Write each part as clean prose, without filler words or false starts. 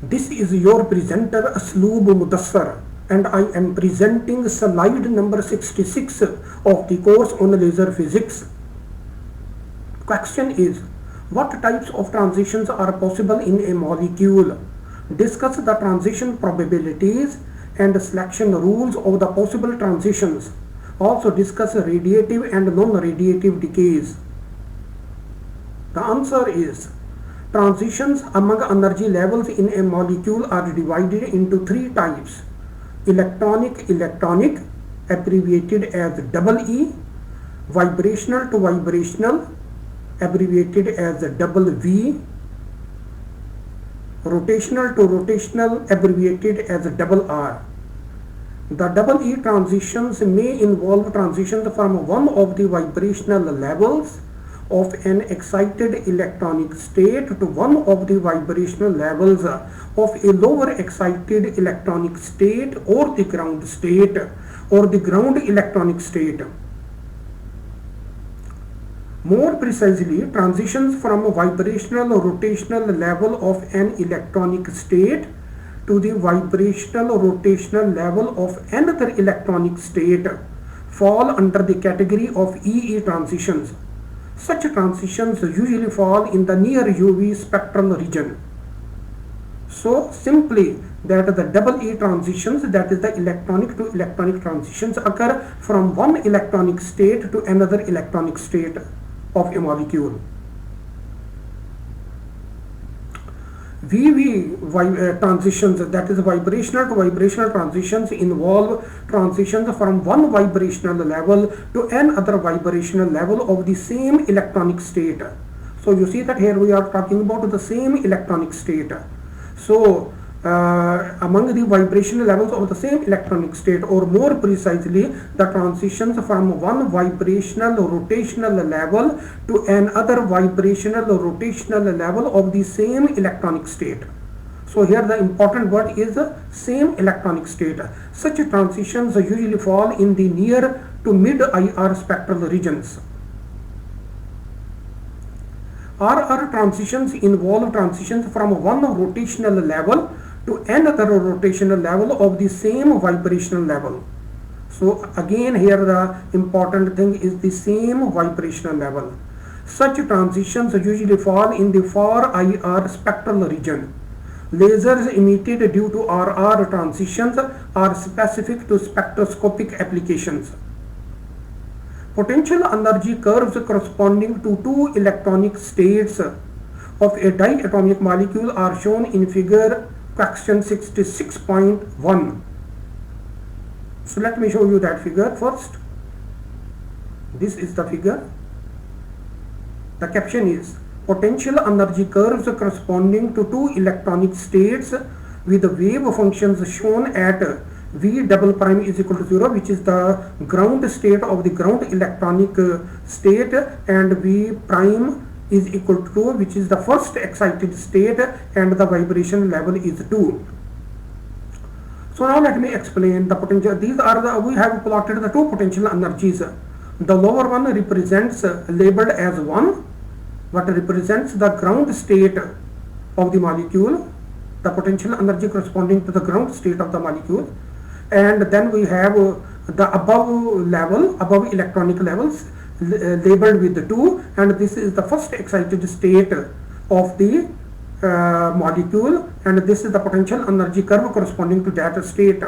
This is your presenter Asloob Mudassar, and I am presenting slide number 66 of the course on laser physics. Question is, what types of transitions are possible in a molecule? Discuss the transition probabilities and selection rules of the possible transitions. Also discuss radiative and non-radiative decays. The answer is, transitions among energy levels in a molecule are divided into three types: electronic, abbreviated as EE; vibrational to vibrational, abbreviated as V; rotational to rotational, abbreviated as R. The EE transitions may involve transitions from one of the vibrational levels of an excited electronic state to one of the vibrational levels of a lower excited electronic state, or the ground state, or the ground electronic state. More precisely, transitions from a vibrational or rotational level of an electronic state to the vibrational or rotational level of another electronic state fall under the category of EE transitions. Such transitions usually fall in the near UV spectral region. So simply that the EE transitions, that is the electronic to electronic transitions, occur from one electronic state to another electronic state of a molecule. VV transitions, that is vibrational to vibrational transitions, involve transitions from one vibrational level to another vibrational level of the same electronic state. So you see that here we are talking about the same electronic state. So among the vibrational levels of the same electronic state, or more precisely, the transitions from one vibrational rotational level to another vibrational rotational level of the same electronic state. So here the important word is the same electronic state. Such transitions usually fall in the near to mid IR spectral regions. RR transitions involve transitions from one rotational level to another rotational level of the same vibrational level. So again here the important thing is the same vibrational level. Such transitions usually fall in the far IR spectral region. Lasers emitted due to RR transitions are specific to spectroscopic applications. Potential energy curves corresponding to two electronic states of a diatomic molecule are shown in figure question 66.1. So let me show you that figure first. This is the figure. The caption is, potential energy curves corresponding to two electronic states with wave functions shown at V double prime is equal to 0, which is the ground state of the ground electronic state, and V prime is equal to 2, which is the first excited state, and the vibration level is 2. So now let me explain the potential. These are we have plotted the two potential energies. The lower one represents labeled as 1, what represents the ground state of the molecule, the potential energy corresponding to the ground state of the molecule. And then we have the above electronic levels labeled with 2, and this is the first excited state of the molecule, and this is the potential energy curve corresponding to that state.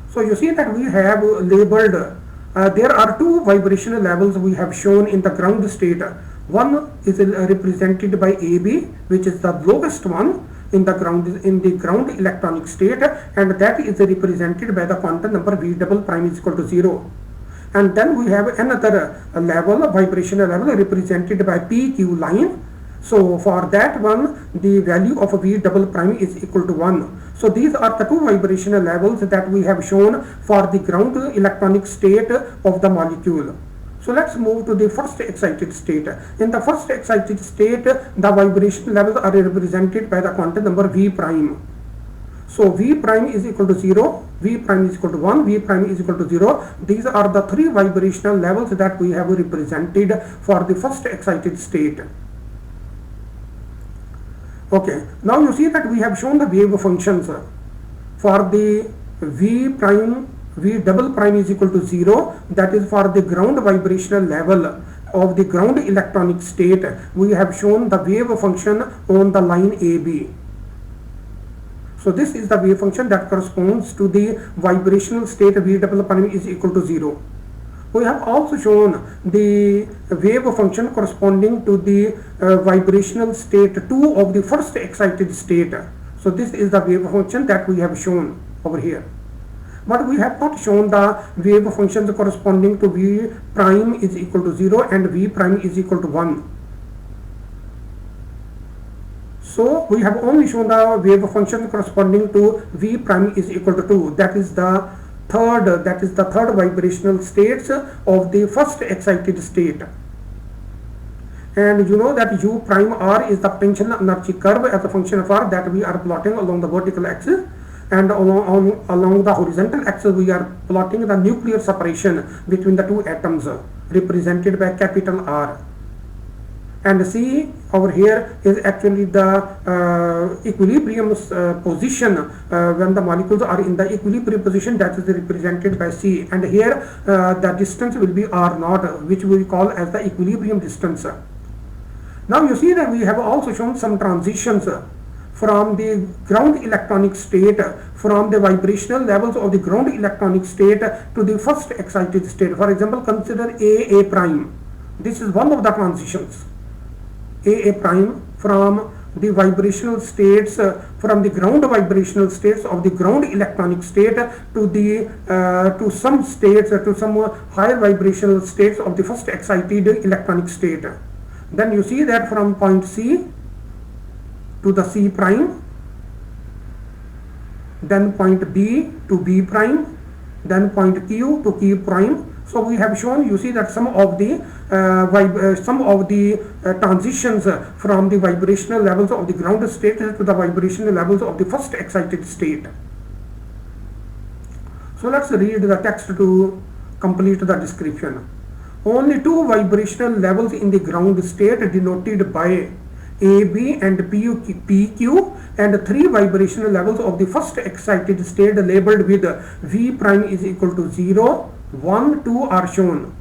So you see that we have labeled, there are two vibrational levels we have shown in the ground state. One is represented by AB, which is the lowest one in the ground electronic state, and that is represented by the quantum number V double prime is equal to 0. And then we have another level, vibrational level, represented by PQ line. So for that one, the value of V double prime is equal to 1. So these are the two vibrational levels that we have shown for the ground electronic state of the molecule. So let's move to the first excited state. In the first excited state, the vibration levels are represented by the quantum number V prime. So V prime is equal to 0, V prime is equal to 1, V prime is equal to 0. These are the three vibrational levels that we have represented for the first excited state. Okay, now you see that we have shown the wave functions for the V prime, V double prime is equal to 0, that is for the ground vibrational level of the ground electronic state. We have shown the wave function on the line AB. So this is the wave function that corresponds to the vibrational state V double prime is equal to 0. We have also shown the wave function corresponding to the vibrational state 2 of the first excited state. So this is the wave function that we have shown over here. But we have not shown the wave functions corresponding to V prime is equal to 0 and V prime is equal to 1. So we have only shown the wave function corresponding to V prime is equal to 2. That is the third vibrational states of the first excited state. And you know that U prime R is the potential energy curve as a function of R that we are plotting along the vertical axis, and along the horizontal axis we are plotting the nuclear separation between the two atoms represented by capital R. And C over here is actually the equilibrium position when the molecules are in the equilibrium position, that is represented by C. And here the distance will be R0, which we call as the equilibrium distance. Now you see that we have also shown some transitions from the ground electronic state, from the vibrational levels of the ground electronic state to the first excited state. For example, consider A prime. This is one of the transitions. A prime from the vibrational states, from the ground vibrational states of the ground electronic state to the to some states, to some higher vibrational states of the first excited electronic state. Then you see that from point C to the C prime, then point B to B prime, then point Q to Q prime. So we have shown, you see that some of the transitions from the vibrational levels of the ground state to the vibrational levels of the first excited state. So let's read the text to complete the description. Only two vibrational levels in the ground state denoted by AB and PQ, and three vibrational levels of the first excited state labeled with V prime is equal to 0, 1, 2 are shown.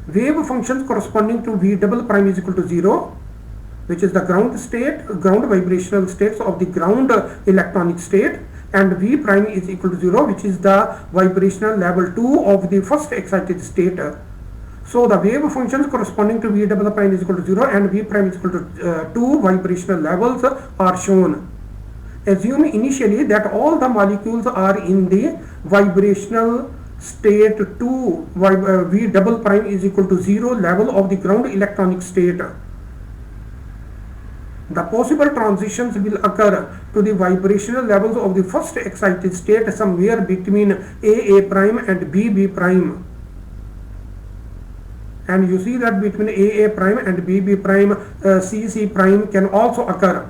Wave functions corresponding to V double prime is equal to 0, which is the ground state, ground vibrational states of the ground electronic state, and V prime is equal to 0, which is the vibrational level 2 of the first excited state. So the wave functions corresponding to V double prime is equal to 0 and V prime is equal to 2 vibrational levels are shown. Assume initially that all the molecules are in the vibrational state 2, V double prime is equal to 0 level of the ground electronic state. The possible transitions will occur to the vibrational levels of the first excited state somewhere between A prime and B prime. And you see that between A prime and B prime, C prime can also occur.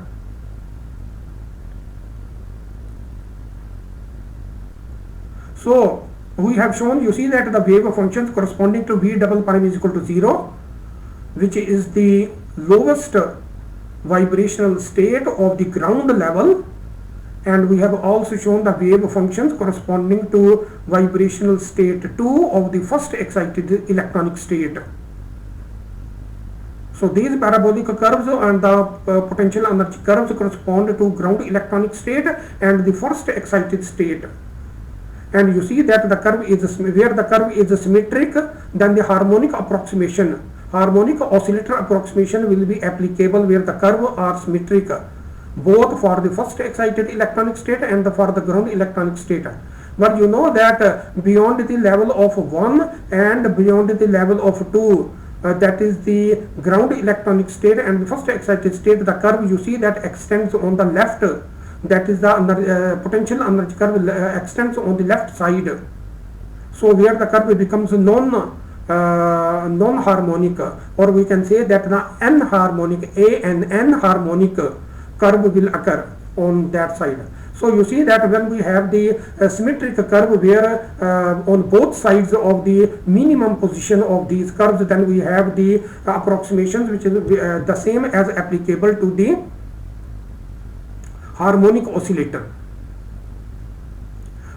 So we have shown, you see that the wave functions corresponding to V double prime is equal to 0, which is the lowest vibrational state of the ground level, and we have also shown the wave functions corresponding to vibrational state 2 of the first excited electronic state. So these parabolic curves and the potential energy curves correspond to ground electronic state and the first excited state. And you see that the curve is, where the curve is symmetric, then the harmonic approximation, harmonic oscillator approximation will be applicable where the curve are symmetric, both for the first excited electronic state and for the ground electronic state. But you know that beyond the level of 1 and beyond the level of 2, that is the ground electronic state and the first excited state, the curve you see that extends on the left, that is the potential energy curve extends on the left side. So where the curve becomes non-harmonic, or we can say that the n-harmonic, A and n-harmonic curve will occur on that side. So you see that when we have the symmetric curve where on both sides of the minimum position of these curves, then we have the approximations which is the same as applicable to the harmonic oscillator.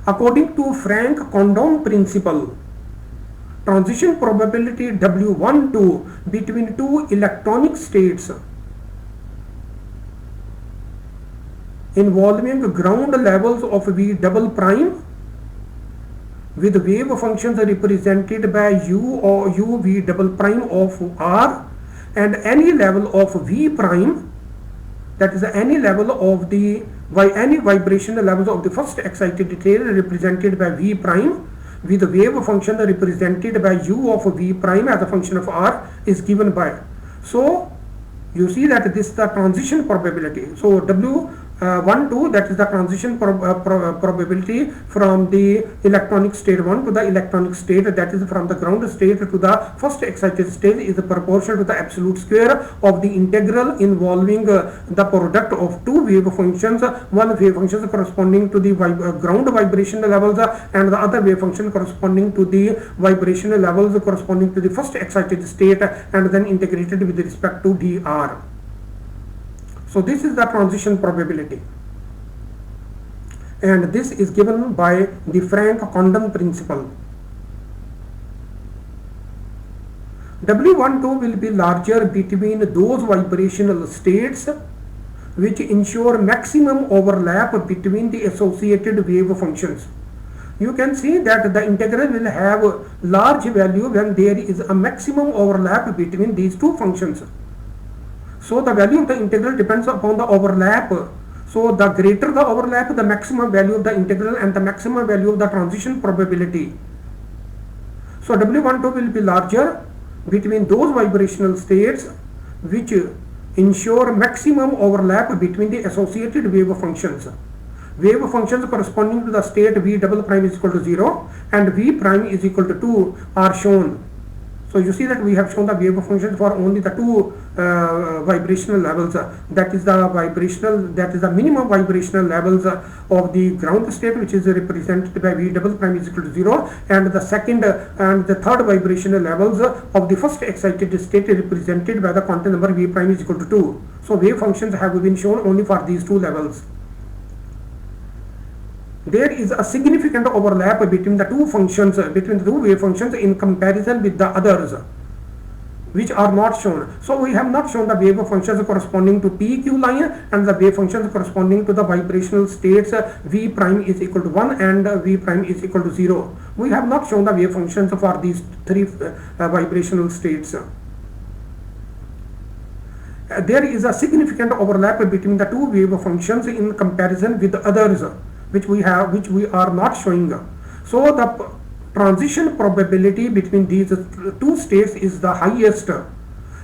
According to Franck Condon principle, transition probability W12 between two electronic states involving ground levels of V double prime with wave functions represented by U or U V double prime of R and any level of V prime, that is any level of the any vibrational levels of the first excited state represented by V prime with wave function represented by U of V prime as a function of R is given by. So you see that this is the transition probability. So W12, that is the transition probability from the electronic state 1 to the electronic state, that is from the ground state to the first excited state, is proportional to the absolute square of the integral involving the product of two wave functions, one wave function corresponding to the ground vibrational levels and the other wave function corresponding to the vibrational levels corresponding to the first excited state, and then integrated with respect to dr. So this is the transition probability, and this is given by the Franck-Condon principle. W12 will be larger between those vibrational states which ensure maximum overlap between the associated wave functions. You can see that the integral will have large value when there is a maximum overlap between these two functions. So the value of the integral depends upon the overlap. So the greater the overlap, the maximum value of the integral and the maximum value of the transition probability. So W12 will be larger between those vibrational states which ensure maximum overlap between the associated wave functions. Wave functions corresponding to the state V double prime is equal to 0 and V prime is equal to 2 are shown. So you see that we have shown the wave functions for only the two vibrational levels, that is the minimum vibrational levels of the ground state, which is represented by V double prime is equal to 0, and the second and the third vibrational levels of the first excited state represented by the quantum number V prime is equal to 2. So wave functions have been shown only for these two levels. There is a significant overlap between the two functions, between the two wave functions in comparison with the others, which are not shown. So we have not shown the wave functions corresponding to PQ line and the wave functions corresponding to the vibrational states V prime is equal to 1 and V prime is equal to 0. We have not shown the wave functions for these three vibrational states. There is a significant overlap between the two wave functions in comparison with the others, which we are not showing. So the transition probability between these two states is the highest.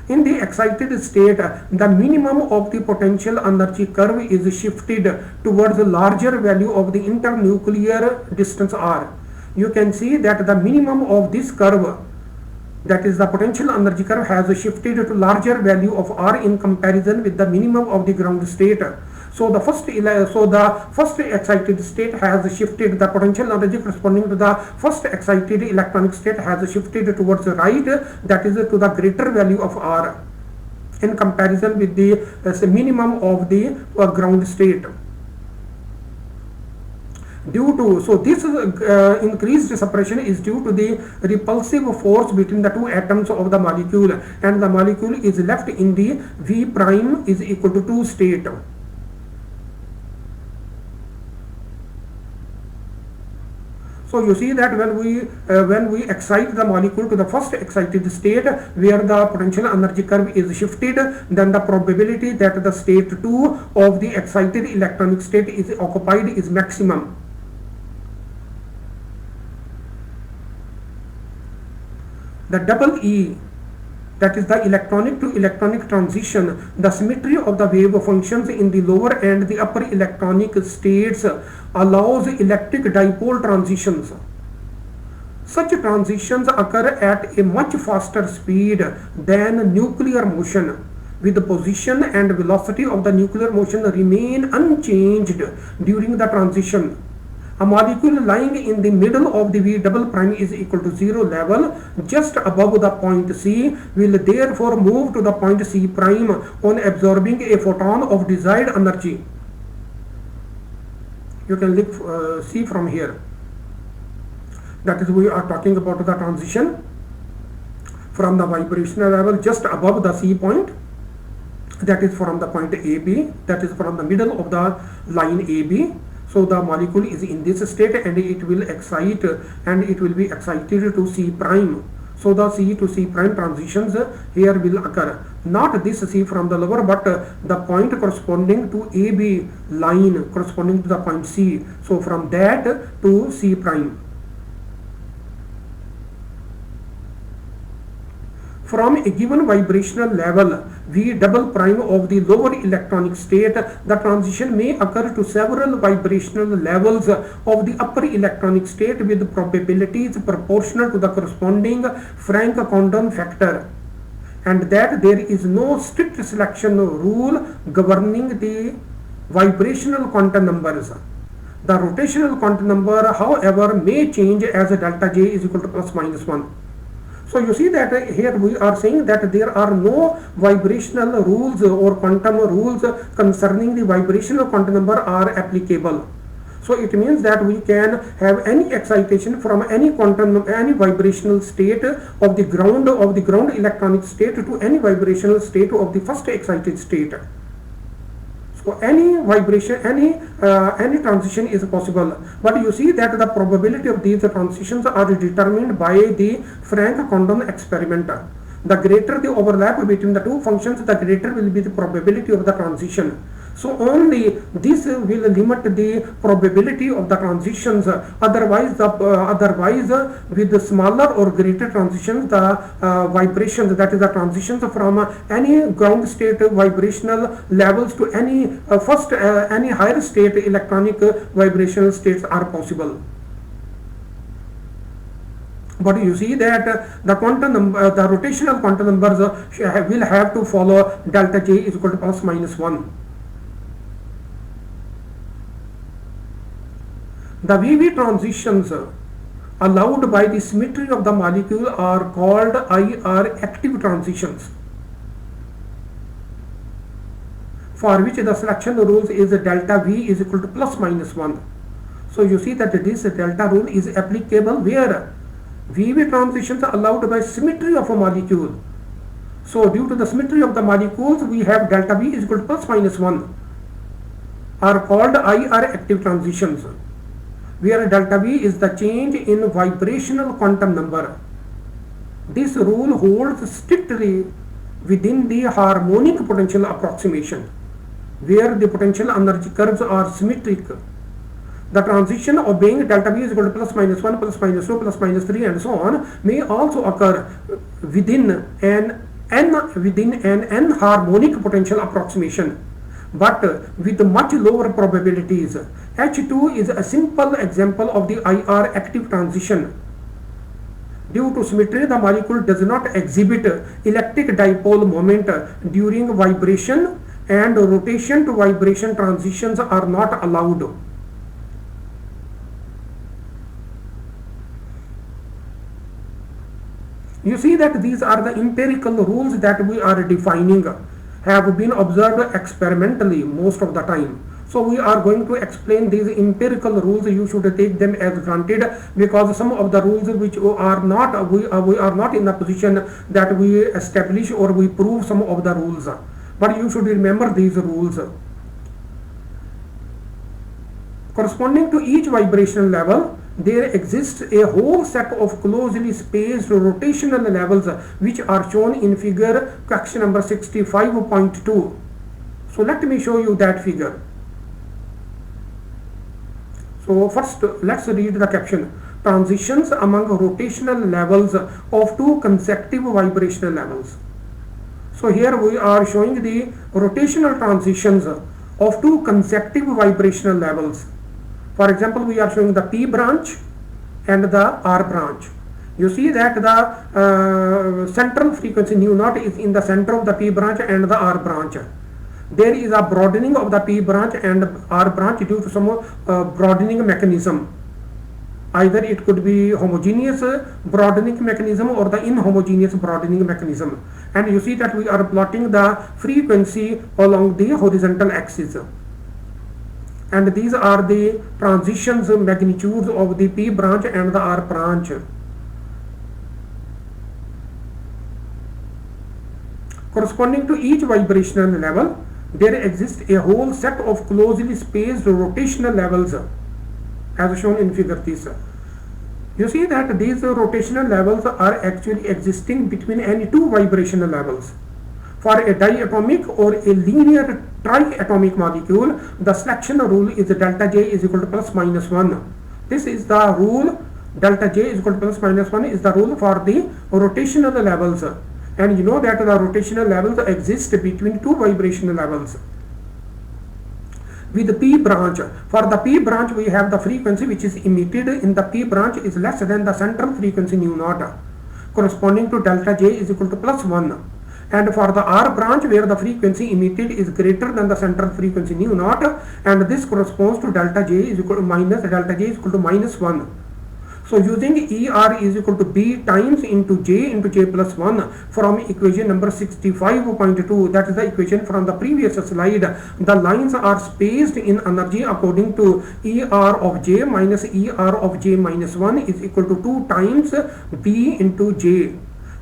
In the excited state, the minimum of the potential energy curve is shifted towards a larger value of the internuclear distance r. You can see that the minimum of this curve, that is the potential energy curve, has shifted to larger value of r in comparison with the minimum of the ground state. So the first excited state has shifted, the potential energy corresponding to the first excited electronic state has shifted towards the right, that is to the greater value of r in comparison with the minimum of the ground state. So this increased separation is due to the repulsive force between the two atoms of the molecule, and the molecule is left in the V prime is equal to 2 state. So you see that when we excite the molecule to the first excited state where the potential energy curve is shifted, then the probability that the state 2 of the excited electronic state is occupied is maximum. The double E, that is the electronic to electronic transition, the symmetry of the wave functions in the lower and the upper electronic states allows electric dipole transitions. Such transitions occur at a much faster speed than nuclear motion, with the position and velocity of the nuclear motion remain unchanged during the transition. A molecule lying in the middle of the V double prime is equal to 0 level just above the point C will therefore move to the point C prime on absorbing a photon of desired energy. You can see from here. That is, we are talking about the transition from the vibrational level just above the C point, that is from the point AB, that is from the middle of the line AB. So the molecule is in this state and it will excite, and it will be excited to C prime. So the C to C prime transitions here will occur. Not this C from the lower, but the point corresponding to AB line corresponding to the point C. So from that to C prime. From a given vibrational level V double prime of the lower electronic state, the transition may occur to several vibrational levels of the upper electronic state with probabilities proportional to the corresponding Franck Condon factor, and that there is no strict selection rule governing the vibrational quantum numbers. The rotational quantum number, however, may change as delta J is equal to plus minus 1. So you see that here we are saying that there are no vibrational rules or quantum rules concerning the vibrational quantum number are applicable. So it means that we can have any excitation from any vibrational state of the ground electronic state to any vibrational state of the first excited state. So any vibration, any transition is possible, but you see that the probability of these transitions are determined by the Franck Condon experiment. The greater the overlap between the two functions, the greater will be the probability of the transition. So only this will limit the probability of the transitions. Otherwise, with the smaller or greater transitions, the vibrations, that is the transitions from any ground state vibrational levels to any any higher state electronic vibrational states are possible. But you see that the rotational quantum numbers will have to follow delta J is equal to plus minus 1. The VV transitions allowed by the symmetry of the molecule are called IR active transitions, for which the selection rules is delta V is equal to plus minus 1. So you see that this delta rule is applicable where VV transitions are allowed by symmetry of a molecule. So due to the symmetry of the molecules, we have delta V is equal to plus minus 1 are called IR active transitions, where delta V is the change in vibrational quantum number. This rule holds strictly within the harmonic potential approximation, where the potential energy curves are symmetric. The transition obeying delta V is equal to plus minus 1, plus minus 2, plus minus 3 and so on may also occur within an n harmonic potential approximation, but with much lower probabilities. H2 is a simple example of the IR active transition. Due to symmetry, the molecule does not exhibit electric dipole moment during vibration, and rotation to vibration transitions are not allowed. You see that these are the empirical rules that we are defining, have been observed experimentally most of the time. So we are going to explain these empirical rules. You should take them as granted, because some of the rules which we are not in a position that we establish or we prove some of the rules, but you should remember these rules. Corresponding to each vibrational level, there exists a whole set of closely spaced rotational levels which are shown in figure question number 65.2. So let me show you that figure. So first let's read the caption. Transitions among rotational levels of two consecutive vibrational levels. So here we are showing the rotational transitions of two consecutive vibrational levels. For example, we are showing the P branch and the R branch. You see that the central frequency nu naught is in the center of the P branch and the R branch. There is a broadening of the P branch and R branch due to some broadening mechanism. Either it could be homogeneous broadening mechanism or the inhomogeneous broadening mechanism. And you see that we are plotting the frequency along the horizontal axis. and these are the transitions magnitudes of the p branch and the r branch. Corresponding to each vibrational level, there exists a whole set of closely spaced rotational levels as shown in figure 3. You see that these rotational levels are actually existing between any two vibrational levels. For a diatomic or a linear triatomic molecule, the selection rule is delta J is equal to plus minus 1. This is the rule. Delta J is equal to plus minus 1 is the rule for the rotational levels. And you know that the rotational levels exist between two vibrational levels. With the P branch, for the P branch we have the frequency which is emitted in the P branch is less than the central frequency nu naught, corresponding to delta J is equal to plus 1. And for the R branch, where the frequency emitted is greater than the central frequency nu naught, and this corresponds to delta J is equal to minus 1. So using ER is equal to B times into J plus 1 from equation number 65.2, that is the equation from the previous slide. The lines are spaced in energy according to ER of J minus ER of J minus 1 is equal to 2 times B into J.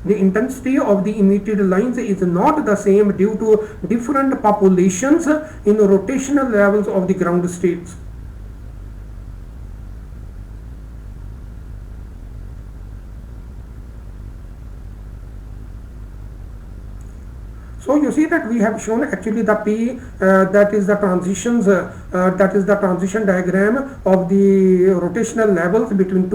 The intensity of the emitted lines is not the same due to different populations in rotational levels of the ground states. So you see that we have shown actually the P, that is the transitions, that is the transition diagram of the rotational levels between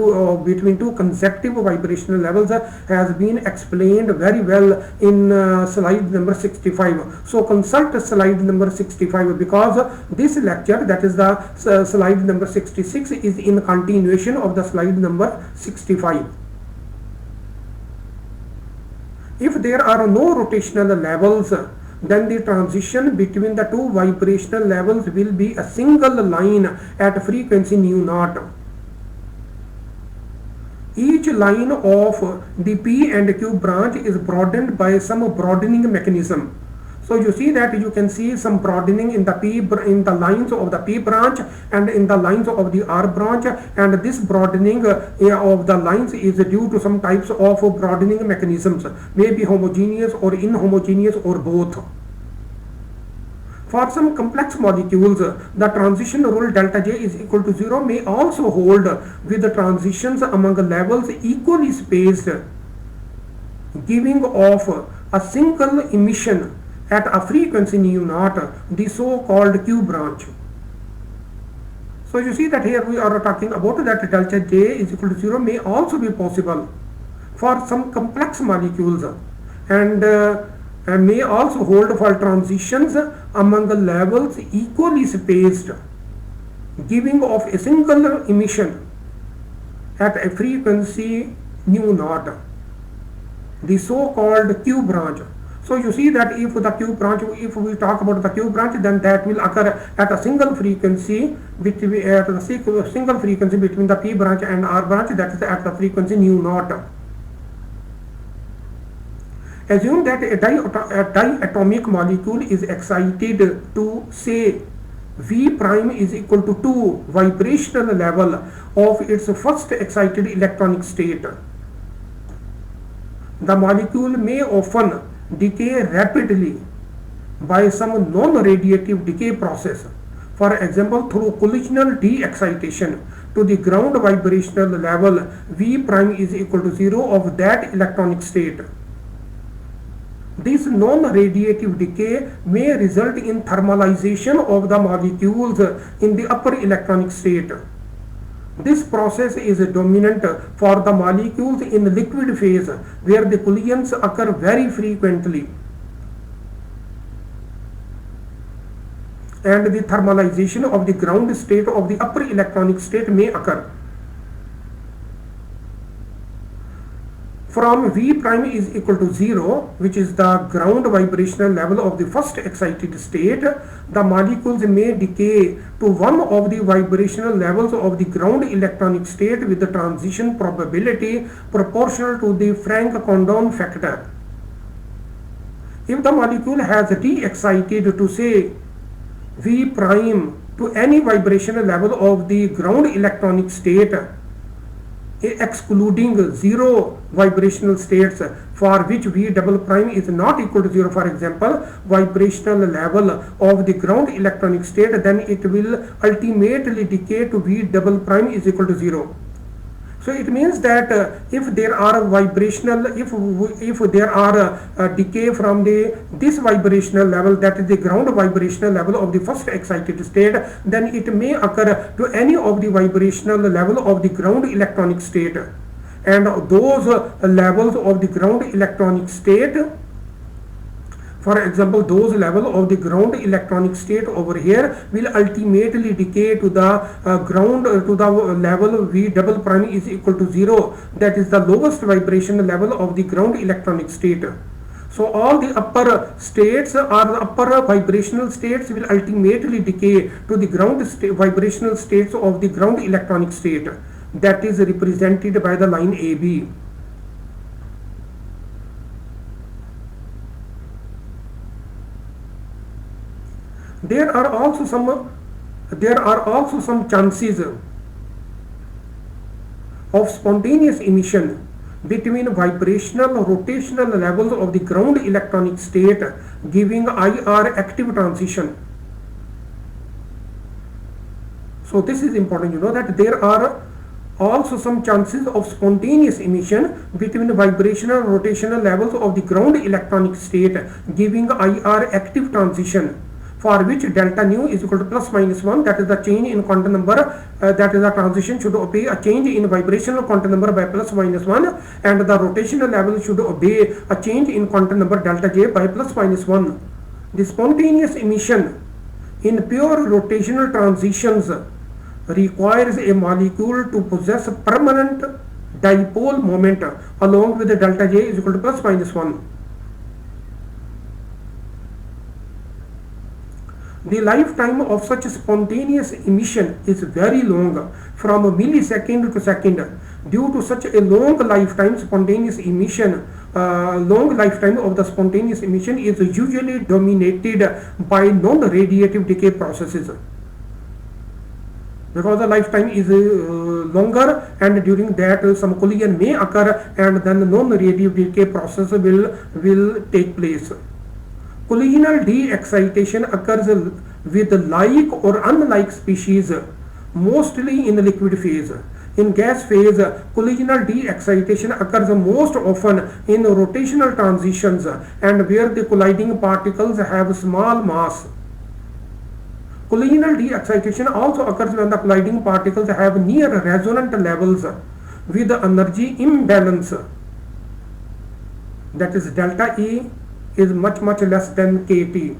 two consecutive vibrational levels has been explained very well in slide number 65. So consult slide number 65 because this lecture, that is the slide number 66, is in continuation of the slide number 65. If there are no rotational levels, then the transition between the two vibrational levels will be a single line at frequency nu naught. Each line of the P and Q branch is broadened by some broadening mechanism. So you see that you can see some broadening in the lines of the P branch and in the lines of the R branch, and this broadening of the lines is due to some types of broadening mechanisms, may be homogeneous or inhomogeneous or both. For some complex molecules, the transition rule delta J is equal to 0 may also hold with the transitions among levels equally spaced, giving off a single emission at a frequency nu naught, the so-called Q branch. So you see that here we are talking about that delta J is equal to 0 may also be possible for some complex molecules, and may also hold for transitions among the levels equally spaced, giving off a single emission at a frequency nu naught, the so-called Q branch. So you see that if the Q branch, if we talk about the Q branch, then that will occur at a single frequency between the P branch and R branch, that is at the frequency nu naught. Assume that a diatomic molecule is excited to, say, V prime is equal to 2 vibrational level of its first excited electronic state. The molecule may often decay rapidly by some non-radiative decay process, for example through collisional de-excitation to the ground vibrational level V prime is equal to 0 of that electronic state. This non-radiative decay may result in thermalization of the molecules in the upper electronic state. This process is dominant for the molecules in liquid phase, where the collisions occur very frequently, and the thermalization of the ground state of the upper electronic state may occur. From V prime is equal to 0, which is the ground vibrational level of the first excited state, the molecules may decay to one of the vibrational levels of the ground electronic state with the transition probability proportional to the Franck-Condon factor. If the molecule has de-excited to, say, V prime to any vibrational level of the ground electronic state, excluding zero vibrational states for which V double prime is not equal to 0, for example, vibrational level of the ground electronic state, then it will ultimately decay to V double prime is equal to 0. So it means that if there are vibrational, if there are decay from this vibrational level, that is the ground vibrational level of the first excited state, then it may occur to any of the vibrational level of the ground electronic state, and those levels of the ground electronic state, for example, those level of the ground electronic state over here will ultimately decay to the ground to the level V double prime is equal to 0. That is the lowest vibration level of the ground electronic state. So all the upper states or the upper vibrational states will ultimately decay to the ground vibrational states of the ground electronic state. That is represented by the line AB. There are also some chances of spontaneous emission between vibrational rotational levels of the ground electronic state, giving IR active transition. So this is important, you know, that there are also some chances of spontaneous emission between the vibrational rotational levels of the ground electronic state, giving IR active transition, for which delta nu is equal to plus minus 1, that is the change in quantum number, that is the transition should obey a change in vibrational quantum number by plus minus 1, and the rotational level should obey a change in quantum number delta j by plus minus 1. The spontaneous emission in pure rotational transitions requires a molecule to possess permanent dipole moment along with the delta j is equal to plus minus 1. The lifetime of such spontaneous emission is very long, from a millisecond to second. Due to such a long lifetime, spontaneous emission, long lifetime of the spontaneous emission is usually dominated by non-radiative decay processes. Because the lifetime is longer, and during that some collision may occur, and then non-radiative decay process will take place. Collisional de-excitation occurs with like or unlike species, mostly in liquid phase. In gas phase, collisional de-excitation occurs most often in rotational transitions and where the colliding particles have small mass. Collisional de-excitation also occurs when the colliding particles have near resonant levels with energy imbalance. That is, delta E is much less than kT.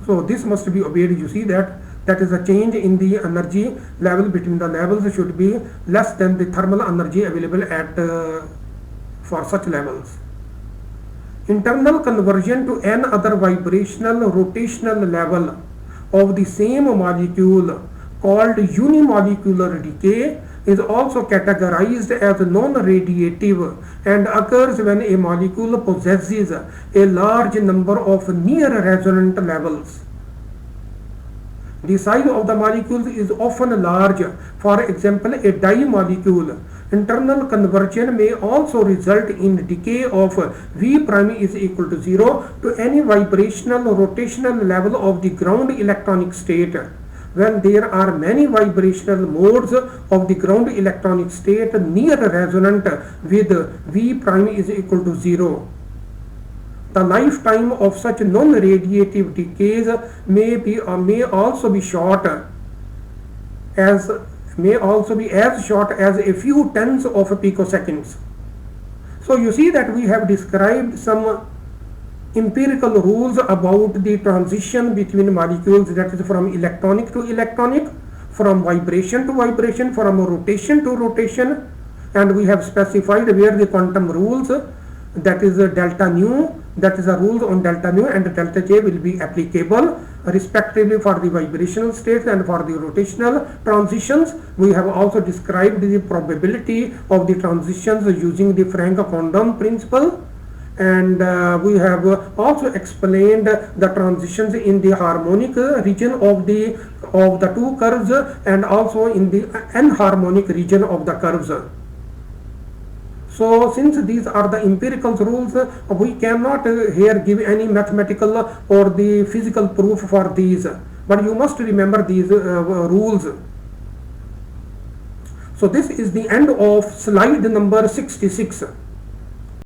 So this must be obeyed. You see that is a change in the energy level between the levels should be less than the thermal energy available at for such levels. Internal conversion to another vibrational rotational level of the same molecule, called unimolecular decay, is also categorized as non-radiative and occurs when a molecule possesses a large number of near-resonant levels. The size of the molecules is often large. For example, a dye molecule. Internal conversion may also result in decay of V prime is equal to 0 to any vibrational rotational level of the ground electronic state, when there are many vibrational modes of the ground electronic state near resonant with V prime is equal to 0. The lifetime of such non-radiative decays may also be as short as a few tens of picoseconds. So you see that we have described some empirical rules about the transition between molecules, that is from electronic to electronic, from vibration to vibration, from rotation to rotation, and we have specified where the quantum rules, that is delta nu, that is the rules on delta nu and delta j will be applicable respectively for the vibrational states and for the rotational transitions. We have also described the probability of the transitions using the Franck-Condon principle, and we have also explained the transitions in the harmonic region of the two curves and also in the anharmonic region of the curves. So since these are the empirical rules, we cannot here give any mathematical or the physical proof for these, but you must remember these rules. So this is the end of slide number 66.